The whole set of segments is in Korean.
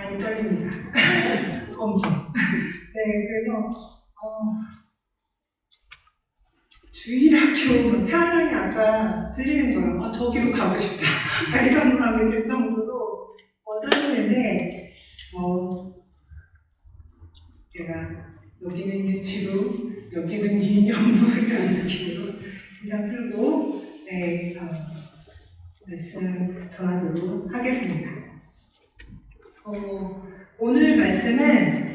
많이 떨립니다. 엄청. 네, 그래서 주일학교 찬양이 아까 들리는 거예요. 저기로 가고 싶다. 이런 마음이 들 정도로 떨리는데, 제가 여기는 유치부, 여기는 기념부 이런 느낌으로 긴장 풀고 말씀 전하도록 하겠습니다. 오늘 말씀은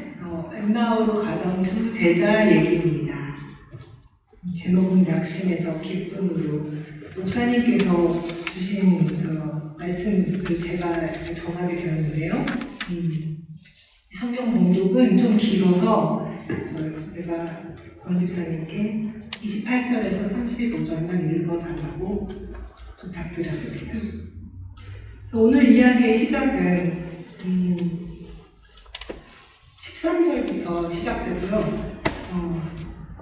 엠마오로 가던 두 제자 얘기입니다. 제목은 낙심에서 기쁨으로. 목사님께서 주신 말씀을 제가 전하게 되었는데요. 성경 봉독은 좀 길어서 제가 권 집사님께 28절에서 35절만 읽어달라고 부탁드렸습니다. 그래서 오늘 이야기의 시작은 13절부터 시작되고요.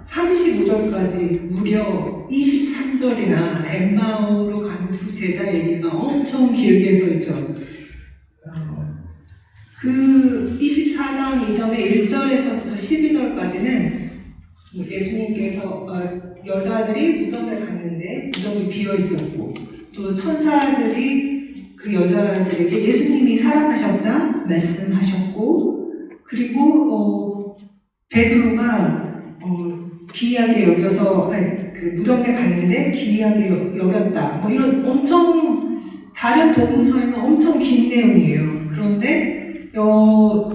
35절까지 무려 23절이나 엠마오로 가는 두 제자 얘기가 엄청 길게 써있죠. 그 24장 이전에 1절에서부터 12절까지는 예수님께서 여자들이 무덤을 갔는데 무덤이 비어 있었고, 또 천사들이 그 여자들에게 예수님이 살아나셨다 말씀하셨고, 그리고 베드로가 기이하게 여겨서 그 무덤에 갔는데 기이하게 여겼다. 이런 엄청 다른 복음서에는 엄청 긴 내용이에요. 그런데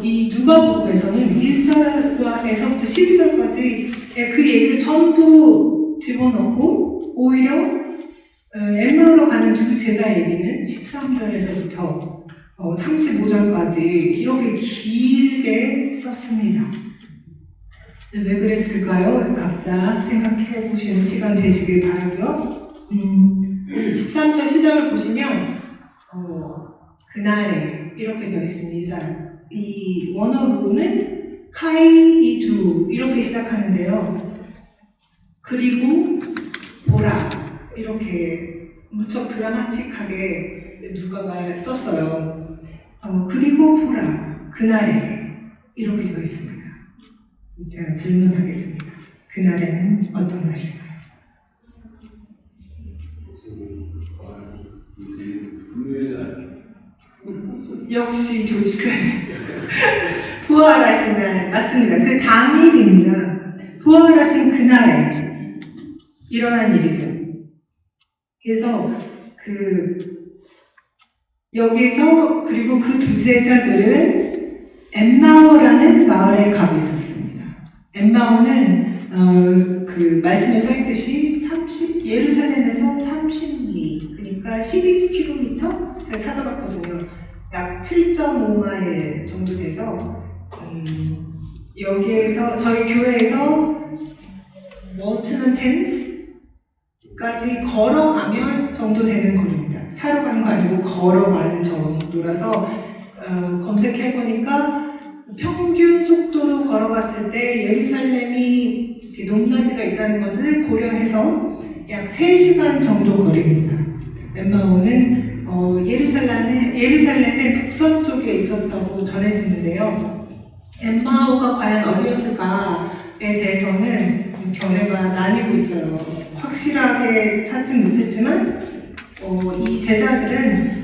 이 누가복음에서는 1절에서부터 12절까지 그 얘기를 전부 집어넣고, 오히려 엠마오로 가는 두 제자 얘기는 13절에서부터 35절까지 이렇게 길게 썼습니다. 왜 그랬을까요? 각자 생각해 보시는 시간 되시길 바라고요. 13절 시작을 보시면 그날에 이렇게 되어 있습니다. 이 원어로는 카이이두 이렇게 시작하는데요. 그리고 보라 이렇게 무척 드라마틱하게 누가가 썼어요. 그리고 보라 그날에 이렇게 되어 있습니다. 제가 질문하겠습니다. 그날에는 어떤 날일까요? 역시 조집사님 부활하신 날 맞습니다. 그 당일입니다. 부활하신 그날에 일어난 일이죠. 그래서 여기에서 그리고 그 두 제자들은 엠마오라는 마을에 가고 있었습니다. 엠마오는 그 말씀에 써있듯이 예루살렘에서 30리, 그러니까 12km 제가 찾아봤거든요. 약 7.5마일 정도 돼서 여기에서 저희 교회에서 월튼 템스까지 걸어가면 정도 되는 거리입니다. 차로 가는 거 아니고 걸어가는 정도라서 검색해보니까 평균 속도로 걸어갔을 때 예루살렘이 이렇게 높낮이가 있다는 것을 고려해서 약 3시간 정도 거리입니다. 엠마오는 예루살렘의 북서쪽에 있었다고 전해지는데요. 엠마오가 과연 어디였을까에 대해서는 견해가 나뉘고 있어요. 확실하게 찾진 못했지만 이 제자들은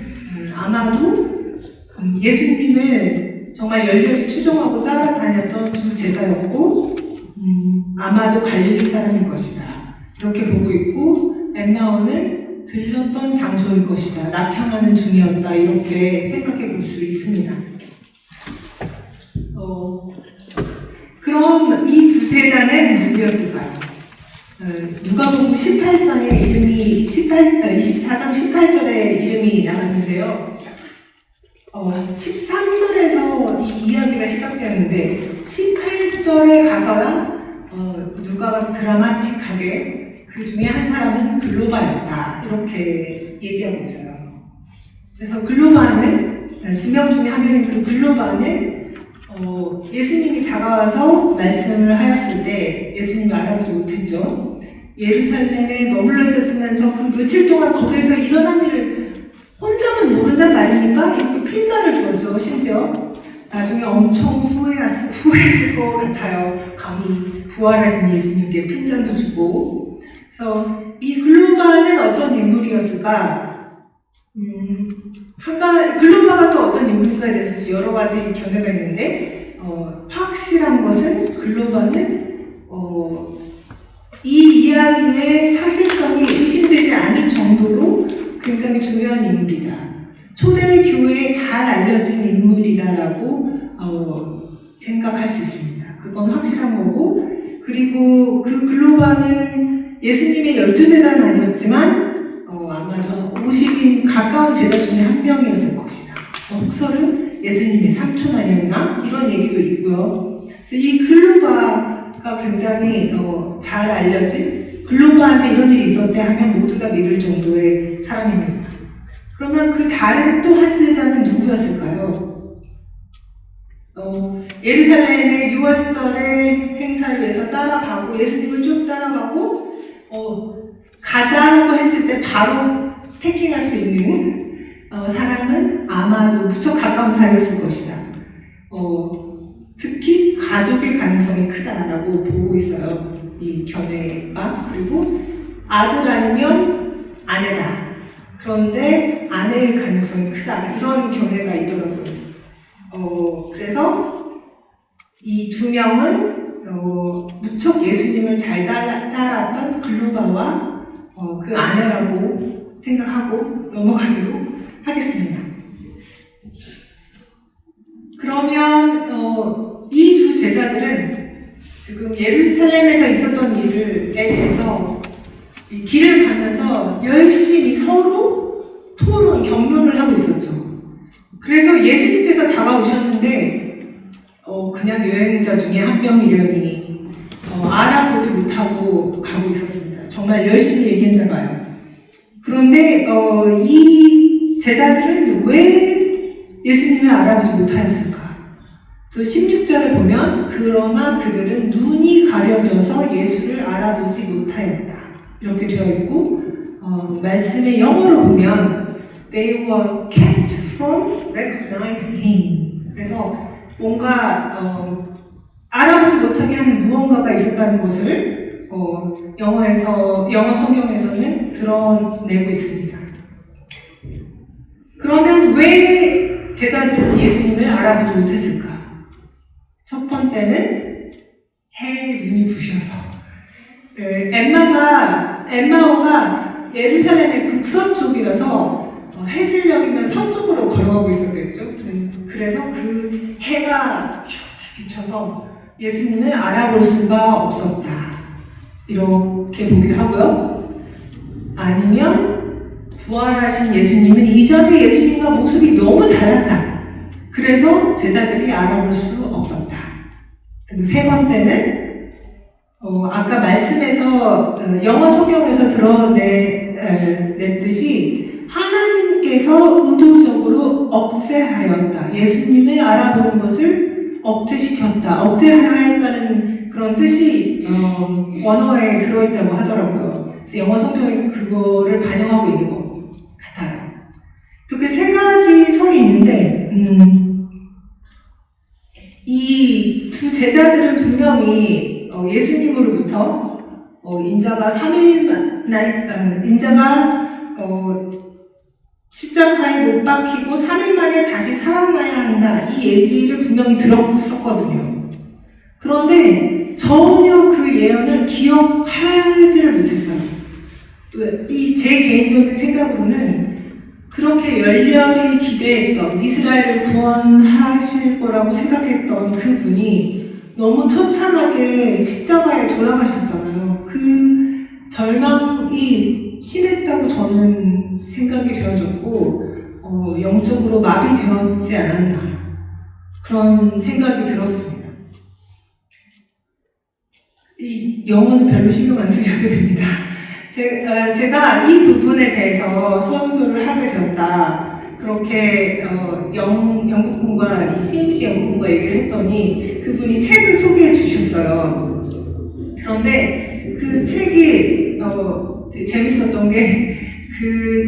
아마도 예수님을 정말 열렬히 추종하고 따라다녔던 두 제자였고, 아마도 갈릴리 사람일 것이다 이렇게 보고 있고, 엠마오는 들렸던 장소일 것이다, 낙향하는 중이었다 이렇게 생각해 볼 수 있습니다. 그럼 이 두 제자는 누구였을까요? 누가복음 18장에 이름이 24장 18절에 이름이 나왔는데요. 13절에서 이 이야기가 시작되었는데 18절에 가서야 누가가 드라마틱하게 그 중에 한 사람은 글로바였다 이렇게 얘기하고 있어요. 그래서 글로바는 두 명 중에 한 명인 그 글로바는 예수님이 다가와서 말씀을 하였을 때 예수님을 알아보지 못했죠. 예루살렘에 머물러 있었으면서 그 며칠 동안 거기에서 일어난 일을 혼자만 모른단 말입니까? 이렇게 핀잔을 주었죠. 심지어 나중에 엄청 후회했을 것 같아요. 감히 부활하신 예수님께 핀잔도 주고. 그래서 이 글로바는 어떤 인물이었을까? 글로바가 또 어떤 인물인가에 대해서 여러 가지 견해가 있는데, 확실한 것은 글로바는 이 이야기의 사실성이 의심되지 않을 정도로 굉장히 중요한 인물이다. 초대교회에 잘 알려진 인물이다라고 생각할 수 있습니다. 그건 확실한 거고, 그리고 그 글로바는 예수님의 12제자는 아니었지만 아마도 50인 가까운 제자 중에 한 명이었을 것이다. 혹설은 예수님의 삼촌 아니었나? 이런 얘기도 있고요. 그래서 이 글로바가 굉장히 잘 알려진, 글로바한테 이런 일이 있었대 하면 모두 다 믿을 정도의 사람입니다. 그러면 그 다른 또 한 제자는 누구였을까요? 예루살렘의 6월절의 행사를 위해서 따라가고 예수님을 쭉 따라가고 가자고 했을 때 바로 패킹할 수 있는 사람은 아마도 무척 가까운 사이였을 것이다. 특히 가족일 가능성이 크다라고 보고 있어요. 이 견해가. 그리고 아들 아니면 아내다. 그런데 아내일 가능성이 크다. 이런 견해가 있더라고요. 그래서 이 두 명은 무척 예수님을 잘 따랐던 글로바와 그 아내라고 생각하고 넘어가도록 하겠습니다. 그러면 이 두 제자들은 지금 예루살렘에서 있었던 일에 대해서 이 길을 가면서 열심히 서로 토론, 격론을 하고 있었죠. 그래서 예수님께서 다가오셨는데 그냥 여행자 중에 한 명이려니 알아보지 못하고 가고 있었습니다. 정말 열심히 얘기했나 봐요. 그런데 이 제자들은 왜 예수님을 알아보지 못하였을까? 그래서 16절을 보면 그러나 그들은 눈이 가려져서 예수를 알아보지 못하였다. 이렇게 되어 있고 말씀의 영어로 보면 They were kept from recognizing him. 그래서 뭔가 알아보지 못하게 하는 무언가가 있었다는 것을 영어 성경에서는 드러내고 있습니다. 그러면 왜 제자들은 예수님을 알아보지 못했을까? 첫 번째는 해의 눈이 부셔서. 엠마오가 예루살렘의 북서쪽이라서 해질녘이면 서쪽으로 걸어가고 있었겠죠. 그래서 그 해가 이렇게 비쳐서 예수님을 알아볼 수가 없었다. 이렇게 보기도 하고요. 아니면 부활하신 예수님은 이전의 예수님과 모습이 너무 달랐다. 그래서 제자들이 알아볼 수 없었다. 그리고 세 번째는 아까 말씀에서 영어 성경에서 드러냈듯이 하나님께서 의도적으로 억제하였다. 예수님을 알아보는 것을 억제시켰다. 억제하였다는 그런 뜻이 원어에 들어있다고 하더라고요. 그래서 영어 성경이 그거를 반영하고 있는 것 같아요. 이렇게 세 가지 설이 있는데 이 두 제자들은 분명히 예수님으로부터 인자가 십자가에 못 박히고 3일 만에 다시 살아나야 한다. 이 얘기를 분명히 들었었거든요. 그런데 전혀 그 예언을 기억하지를 못했어요. 제 개인적인 생각으로는 그렇게 열렬히 기대했던, 이스라엘을 구원하실 거라고 생각했던 그분이 너무 처참하게 십자가에 돌아가셨잖아요. 그 절망이 심했다고 저는 생각이 되어졌고 영적으로 마비되었지 않았나 그런 생각이 들었습니다. 이 영어는 별로 신경 안 쓰셔도 됩니다. 제가 이 부분에 대해서 설교를 하게 되었다. 그렇게 영국분과 이 CMC 영국분과 얘기를 했더니 그분이 책을 소개해 주셨어요. 그런데 그 책이 되게 재밌었던 게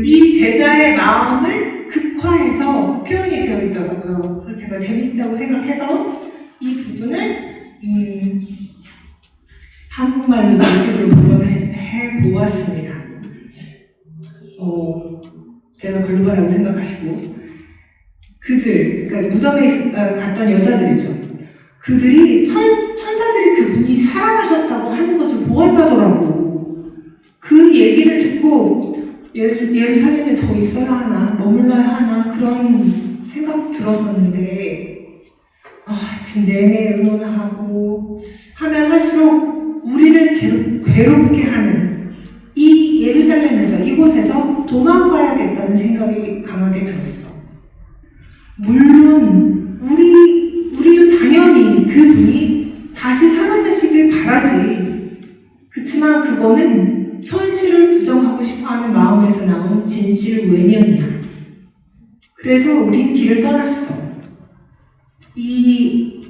이 제자의 마음을 극화해서 표현이 되어 있더라고요. 그래서 제가 재밌다고 생각해서 이 부분을 한국말로 제식으로 번역을 해보았습니다. 제가 글로벌이라고 생각하시고 그들, 그러니까 무덤에 갔던 여자들이죠. 그들이 천사들이 그분이 살아나셨다고 하는 것을 보았다더라고. 그 얘기를 듣고 예루살렘에 더 있어야 하나, 머물러야 하나 그런 생각 들었었는데 지금 내내 의논하고 하면 할수록 우리를 괴롭게 하는 이 예루살렘에서 이곳에서 도망가야겠다는 생각이 강하게 들었어. 물론 우리도 당연히 그분이 다시 살아나시길 바라지. 그치만 그거는 현실을 부정하고 싶어하는 마음에서 나온 진실 외면이야. 그래서 우린 길을 떠났어. 이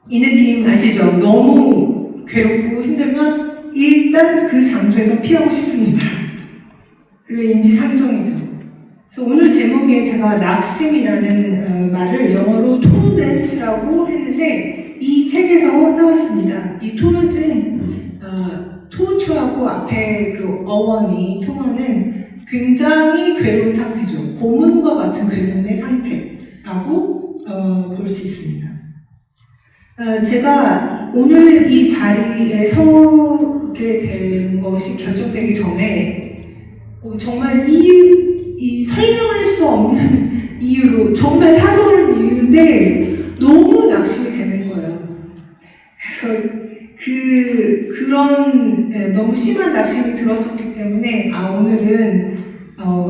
느낌 아시죠? 너무 괴롭고 힘들면 일단 그 장소에서 피하고 싶습니다. 그게 인지상정이죠. 그래서 오늘 제목에 제가 낙심이라는 말을 영어로 토멘트라고 했는데 이 책에서 나왔습니다. 이 토멘트는 토처하고 앞에 그 어원이 통하는 굉장히 괴로운 상태죠. 고문과 같은 괴로움의 상태라고 볼 수 있습니다. 제가 오늘 이 자리에 서게 된 것이 결정되기 전에 정말 이 설명할 수 없는 이유로 정말 사소한 이유인데 너무 낙심이 되는 거예요. 그래서 그런 너무 심한 낙심이 들었었기 때문에 오늘은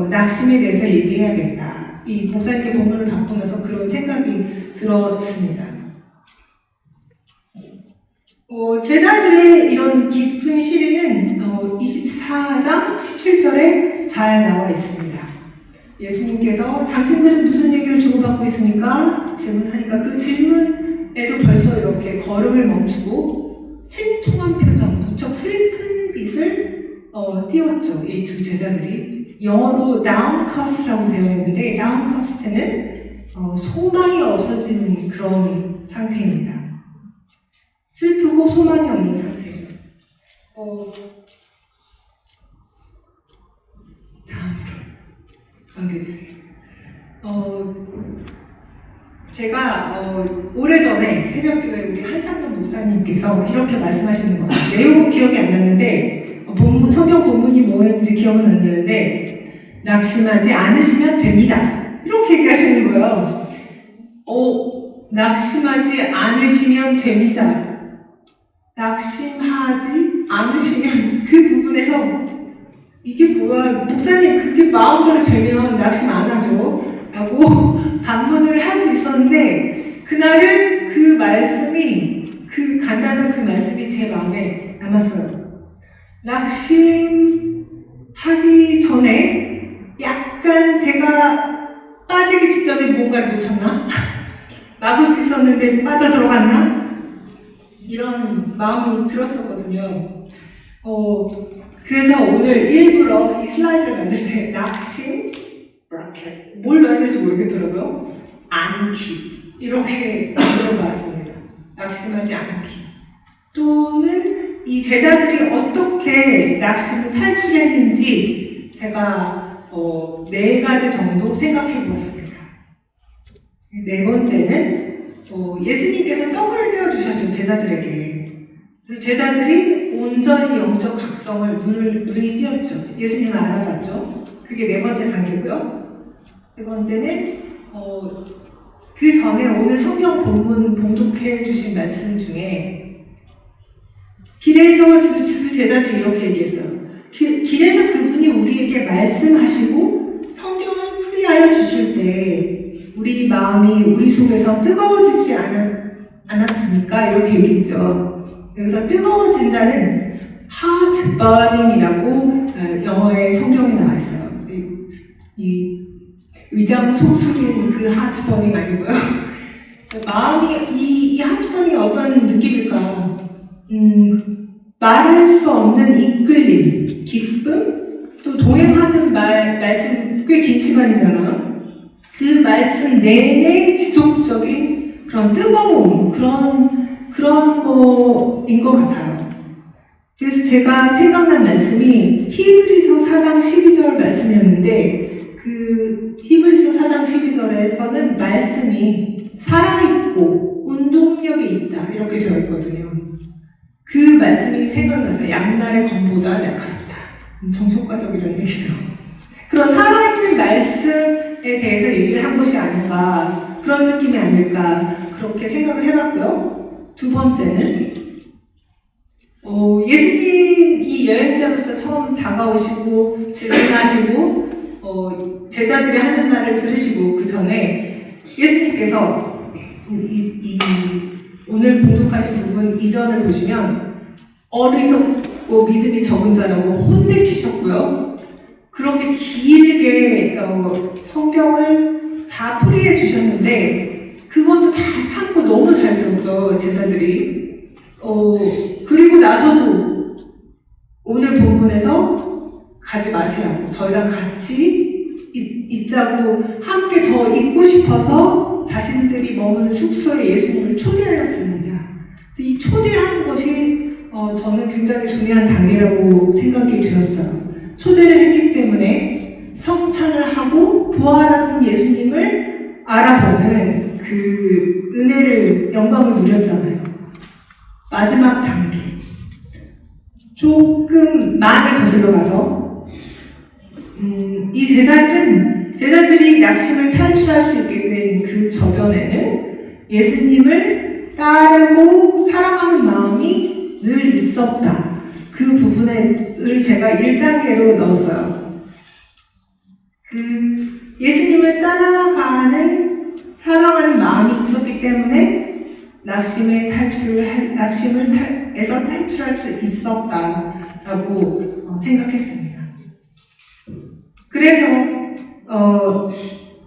낙심에 대해서 얘기해야겠다. 이 목사님께 본문을 받고 나서 그런 생각이 들었습니다. 제자들의 이런 깊은 시리는 24장 17절에 잘 나와 있습니다. 예수님께서 당신들은 무슨 얘기를 주고받고 있습니까? 질문하니까 그 질문에도 벌써 이렇게 걸음을 멈추고 침통한 표정, 무척 슬픈 빛을 띄웠죠. 이 두 제자들이. 영어로 downcast라고 되어 있는데 downcast는 소망이 없어지는 그런 상태입니다. 슬프고 소망이 없는 상태죠. 다음으로 넘겨주세요. 제가 오래전에 새벽기도에 우리 한상돈 목사님께서 이렇게 말씀하시는 거예요. 내용은 기억이 안 나는데 성경 본문이 뭐였는지 기억은 안 나는데 낙심하지 않으시면 됩니다. 이렇게 얘기하시는 거예요. 낙심하지 않으시면 됩니다. 낙심하지 않으시면 그 부분에서 이게 뭐야, 목사님 그게 마음대로 되면 낙심 안 하죠 라고 반문을 할 수 있었는데 그날은 그 말씀이, 그 간단한 그 말씀이 제 마음에 남았어요. 낙심하기 전에 약간 제가 빠지기 직전에 뭔가를 놓쳤나? 막을 수 있었는데 빠져들어갔나? 이런 마음이 들었었거든요. 그래서 오늘 일부러 이 슬라이드를 만들 때 낙심, 브라켓, 뭘 넣어야 될지 모르겠더라고요. 않기 이렇게 만들어봤습니다. 낙심하지 않기. 또는 이 제자들이 어떻게 낙심을 탈출했는지 제가 4가지 정도 생각해 보았습니다. 4번째는 예수님께서 떡을 떼어주셨죠, 제자들에게. 그래서 제자들이 온전히 영적 각성을 눈이 띄었죠. 예수님을 알아봤죠. 그게 4번째 단계고요. 4번째는 그 전에 오늘 성경 본문 봉독해 주신 말씀 중에 길에서 두 제자들이 이렇게 얘기했어요. 길에서 그분이 우리에게 말씀하시고 성경을 풀이하여 주실 때 우리 마음이 우리 속에서 뜨거워지지 않았습니까? 이렇게 얘기했죠. 여기서 뜨거워진다는 heart burning이라고 영어의 성경에 나와 있어요. 이 의장 속쓰린 그 heart burning 아니고요. 마음이 이 heart burning이 어떤 느낌일까? 말할 수 없는 이끌림, 기쁨, 또 동행하는 말씀 꽤 긴 시간이잖아요. 그 말씀 내내 지속적인 그런 뜨거움, 그런 거인 것 같아요. 그래서 제가 생각난 말씀이 히브리서 4장 12절 말씀이었는데, 그 히브리서 4장 12절에서는 말씀이 살아있고 운동력이 있다 이렇게 되어 있거든요. 그 말씀이 생각났어요. 양날의 검보다 약하다. 엄청 효과적이라는 얘기죠. 그런 살아있는 말씀에 대해서 얘기를 한 것이 아닌가, 그런 느낌이 아닐까, 그렇게 생각을 해봤고요. 두 번째는 예수님이 여행자로서 처음 다가오시고 질문하시고 제자들이 하는 말을 들으시고 그 전에 예수님께서 오늘 봉독하신 부분 이전을 보시면 어리석고 믿음이 적은 자라고 혼내키셨고요. 그렇게 길게 성경을 다 풀이해 주셨는데 그것도 다 참고 너무 잘 들었죠, 제자들이. 그리고 나서도 오늘 본문에서 가지 마시라고, 저희랑 같이 있자고, 함께 더 있고 싶어서 자신들이 머무는 숙소에 예수님을 초대하였습니다. 그래서 이 초대하는 것이 저는 굉장히 중요한 단계라고 생각이 되었어요. 초대를 했기 때문에 성찬을 하고 부활하신 예수님을 알아보는 그 은혜를, 영광을 누렸잖아요. 마지막 단계. 조금 많이 거슬러 가서, 이 제자들이 낙심을 탈출할 수 있게 된 그 저변에는 예수님을 따르고 사랑하는 마음이 늘 있었다. 그 부분을 제가 1단계로 넣었어요. 그 예수님을 따라가는 사랑하는 마음이 있었기 때문에 낙심에서 탈출할 수 있었다라고 생각했습니다. 그래서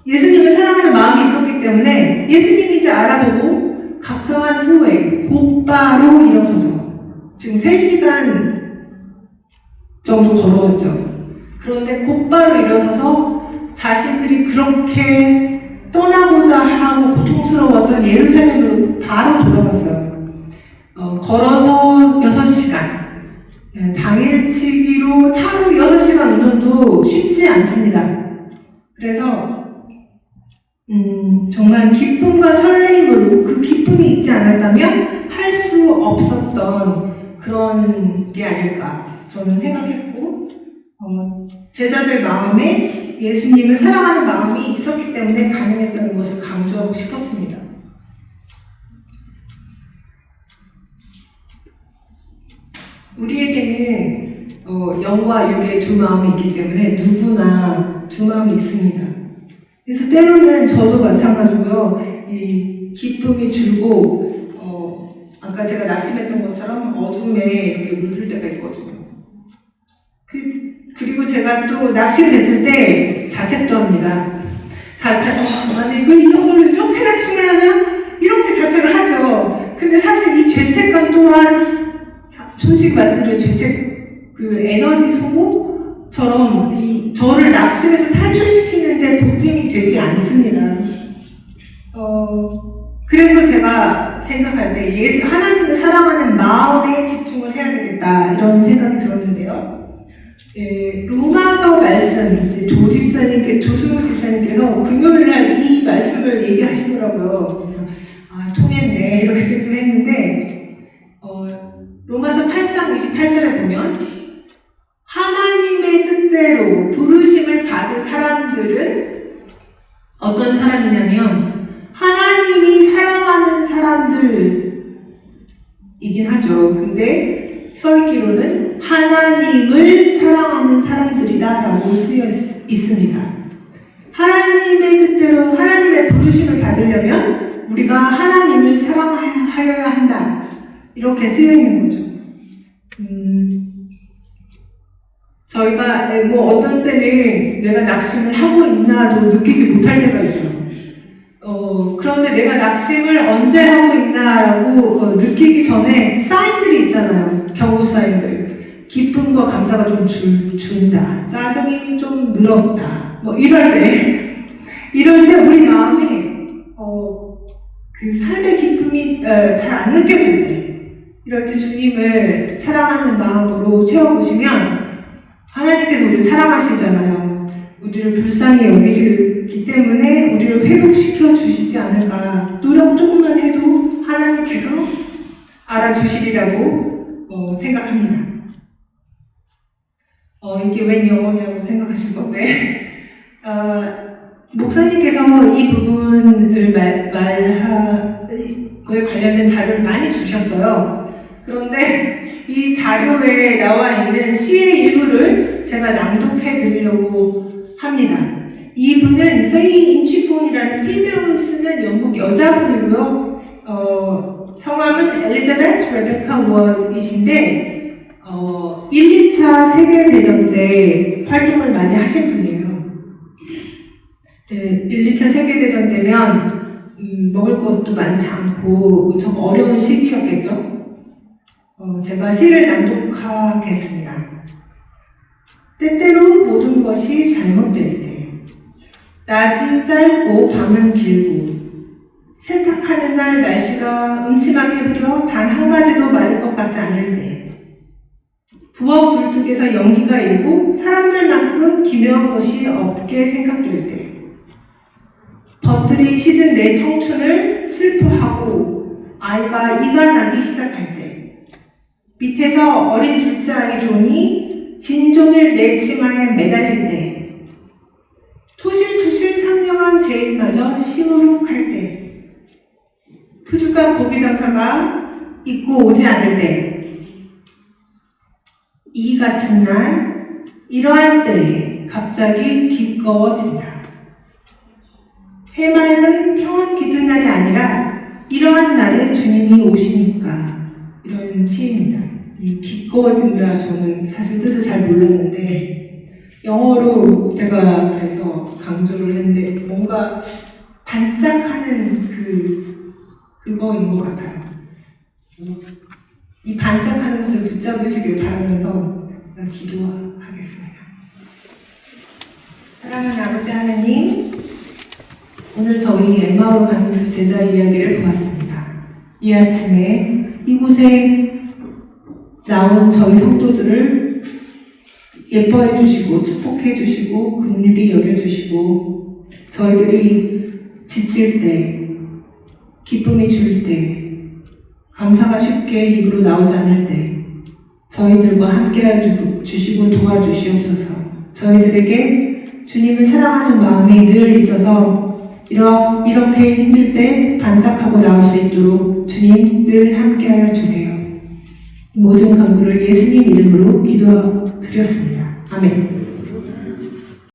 예수님을 사랑하는 마음이 있었기 때문에 예수님인지 알아보고 각성한 후에 곧바로 일어서서 지금 3시간 정도 걸어왔죠. 그런데 곧바로 일어서서 자신들이 그렇게 떠나고자 하고 고통스러웠던 예루살렘으로 바로 돌아갔어요. 걸어서 6시간. 당일치기로 차로 6시간 운전도 쉽지 않습니다. 그래서 정말 기쁨과 설레임으로, 그 기쁨이 있지 않았다면 할 수 없었던 그런 게 아닐까 저는 생각했고, 제자들 마음에 예수님을 사랑하는 마음이 있었기 때문에 가능했다는 것을 강조하고 싶었습니다. 우리에게는 영과 육의 두 마음이 있기 때문에 누구나 두 마음이 있습니다. 그래서 때로는 저도 마찬가지고요. 이 기쁨이 줄고 아까 제가 낙심했던 것처럼 어둠에 이렇게 물들 때가 있거든요. 그리고 제가 또 낙심됐을 때 자책도 합니다. 아니 왜 이런 걸로 이렇게 낙심을 하나? 이렇게 자책을 하죠. 근데 사실 이 죄책감 또한 솔직히 말씀드리면 죄책, 그 에너지 소모처럼 저를 낙심에서 탈출시키는데 보탬이 되지 않습니다. 그래서 제가 생각할 때 하나님을 사랑하는 마음에 집중을 해야 되겠다, 이런 생각이 들었는데요. 로마서 말씀, 이제 조승우 집사님께서 금요일날 이 말씀을 얘기하시더라고요. 그래서 통했네, 이렇게 생각을 했는데, 로마서 8장 28절에 보면 하나님의 뜻대로 부르심을 받은 사람들은 어떤 사람이냐면 하나님이 사랑하는 사람들이긴 하죠. 근데 써있기로는 하나님을 사랑하는 사람들이다 라고 쓰여 있습니다. 하나님의 뜻대로 하나님의 부르심을 받으려면 우리가 하나님을 사랑하여야 한다, 이렇게 쓰여 있는 거죠. 저희가 어떤 때는 내가 낙심을 하고 있나도 느끼지 못할 때가 있어요. 그런데 내가 낙심을 언제 하고 있나라고 느끼기 전에 사인들이 있잖아요. 경고 사인들. 기쁨과 감사가 좀 준다. 짜증이 좀 늘었다. 이럴 때 이럴 때 우리 마음에 그 삶의 기쁨이 잘 안 느껴질 때, 이럴 때 주님을 사랑하는 마음으로 채워보시면 하나님께서 우리를 사랑하시잖아요. 우리를 불쌍히 여기시기 때문에 우리를 회복시켜 주시지 않을까. 노력 조금만 해도 하나님께서 알아주시리라고 생각합니다. 이게 웬 영어냐고 생각하실 건데 목사님께서 이 부분을 그에 관련된 자료를 많이 주셨어요. 그런데 이 자료에 나와 있는 시의 일부를 제가 낭독해 드리려고 합니다. 이분은 페이 인치폰이라는 필명을 쓰는 영국 여자분이고요. 성함은 엘리자베스 레베카 워드이신데 1, 2차 세계대전 때 활동을 많이 하신 분이에요. 1, 2차 세계대전 때면 먹을 것도 많지 않고 좀 어려운 시기였겠죠. 제가 시를 낭독하겠습니다. 때때로 모든 것이 잘못될 때, 낮이 짧고 밤은 길고, 세탁하는 날 날씨가 음침하게 흐려 단 한 가지도 마를 것 같지 않을 때, 부엌 불뚝에서 연기가 일고 사람들만큼 기묘한 것이 없게 생각될 때, 벗들이 시든 내 청춘을 슬퍼하고 아이가 이가 나기 시작할 때, 밑에서 어린 둘째 아이 존이 진종일 내 치마에 매달릴 때, 토실토실 상냥한 제일마저 시무룩할 때, 푸죽한 고기 장사가 잊고 오지 않을 때, 이 같은 날, 이러한 때에 갑자기 기꺼워진다. 해맑은 평안 깃든 날이 아니라 이러한 날에 주님이 오시니까, 이런 시입니다. 이 기꺼워진다, 저는 사실 뜻을 잘 몰랐는데 영어로 제가 그래서 강조를 했는데 뭔가 반짝하는 그거인 것 같아요. 이 반짝하는 것을 붙잡으시길 바라면서 기도하겠습니다. 사랑하는 아버지 하나님, 오늘 저희 엠마오로 가는 두 제자 이야기를 보았습니다. 이 아침에 이곳에 나온 저희 성도들을 예뻐해 주시고 축복해 주시고 긍휼히 여겨 주시고, 저희들이 지칠 때, 기쁨이 줄 때, 감사가 쉽게 입으로 나오지 않을 때 저희들과 함께 주시고 도와주시옵소서. 저희들에게 주님을 사랑하는 마음이 늘 있어서 이렇게 힘들 때 반짝하고 나올 수 있도록 주님 늘 함께하여 주세요. 모든 간구를 예수님 이름으로 기도드렸습니다. 아멘.